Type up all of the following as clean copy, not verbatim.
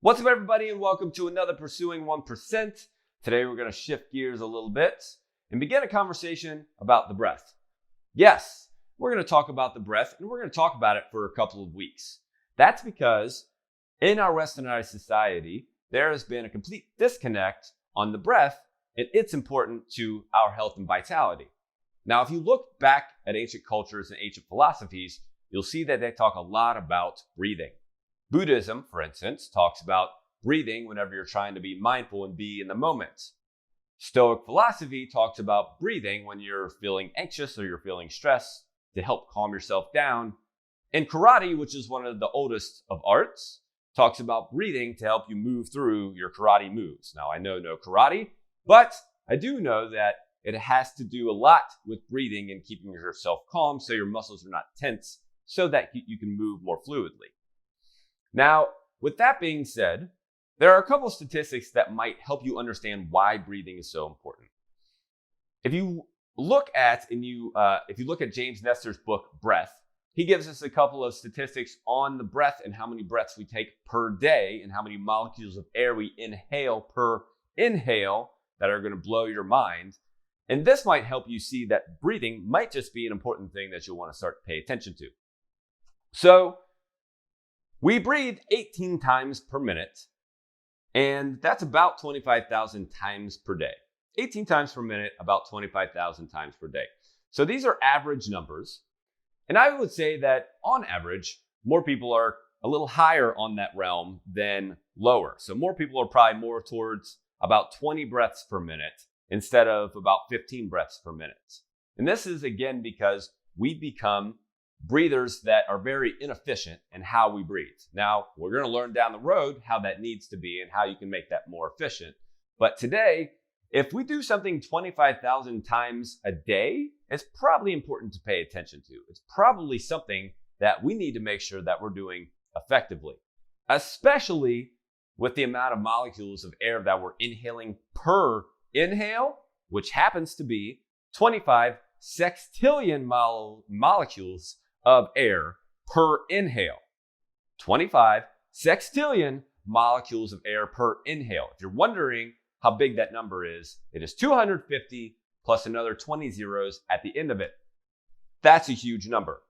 What's up, everybody, and welcome to another Pursuing 1%. Today, we're going to shift gears a little bit and begin a conversation about the breath. Yes, we're going to talk about the breath, and we're going to talk about it for a couple of weeks. That's because in our westernized society, there has been a complete disconnect on the breath, and it's important to our health and vitality. Now, if you look back at ancient cultures and ancient philosophies, you'll see that they talk a lot about breathing. Buddhism, for instance, talks about breathing whenever you're trying to be mindful and be in the moment. Stoic philosophy talks about breathing when you're feeling anxious or you're feeling stressed to help calm yourself down. And karate, which is one of the oldest of arts, talks about breathing to help you move through your karate moves. Now, I know no karate, but I do know that it has to do a lot with breathing and keeping yourself calm so your muscles are not tense so that you can move more fluidly. Now, with that being said, there are a couple of statistics that might help you understand why breathing is so important. If you look at James Nestor's book Breath, he gives us a couple of statistics on the breath and how many breaths we take per day and how many molecules of air we inhale per inhale that are going to blow your mind. And this might help you see that breathing might just be an important thing that you'll want to start to pay attention to. So, we breathe 18 times per minute, and that's about 25,000 times per day. 18 times per minute, about 25,000 times per day. So these are average numbers, and I would say that on average, more people are a little higher on that realm than lower. So more people are probably more towards about 20 breaths per minute instead of about 15 breaths per minute. And this is again because we become breathers that are very inefficient in how we breathe. Now, we're going to learn down the road how that needs to be and how you can make that more efficient. But today, if we do something 25,000 times a day, it's probably important to pay attention to. It's probably something that we need to make sure that we're doing effectively, especially with the amount of molecules of air that we're inhaling per inhale, which happens to be 25 sextillion molecules of air per inhale. 25 sextillion molecules of air per inhale. If you're wondering how big that number is, it is 250 plus another 20 zeros at the end of it. That's a huge number.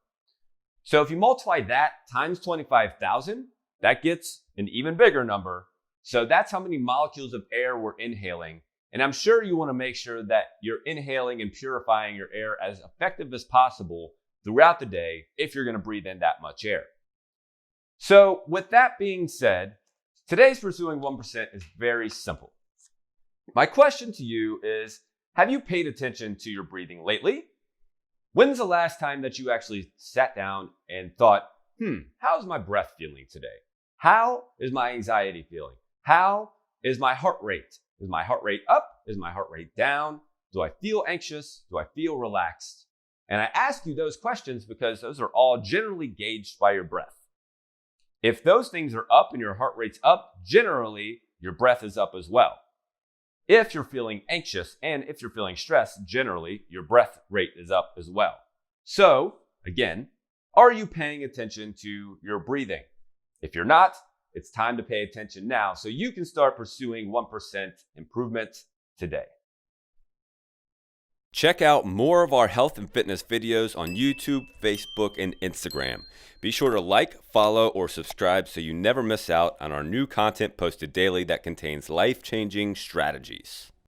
So if you multiply that times 25,000, that gets an even bigger number. So that's how many molecules of air we're inhaling. And I'm sure you want to make sure that you're inhaling and purifying your air as effective as possible throughout the day if you're going to breathe in that much air. So with that being said, today's Pursuing 1% is very simple. My question to you is, have you paid attention to your breathing lately? When's the last time that you actually sat down and thought, how's my breath feeling today? How is my anxiety feeling? How is my heart rate? Is my heart rate up? Is my heart rate down? Do I feel anxious? Do I feel relaxed? And I ask you those questions because those are all generally gauged by your breath. If those things are up and your heart rate's up, generally your breath is up as well. If you're feeling anxious and if you're feeling stressed, generally your breath rate is up as well. So, again, are you paying attention to your breathing? If you're not, it's time to pay attention now so you can start pursuing 1% improvement today. Check out more of our health and fitness videos on YouTube, Facebook, and Instagram. Be sure to like, follow, or subscribe so you never miss out on our new content posted daily that contains life-changing strategies.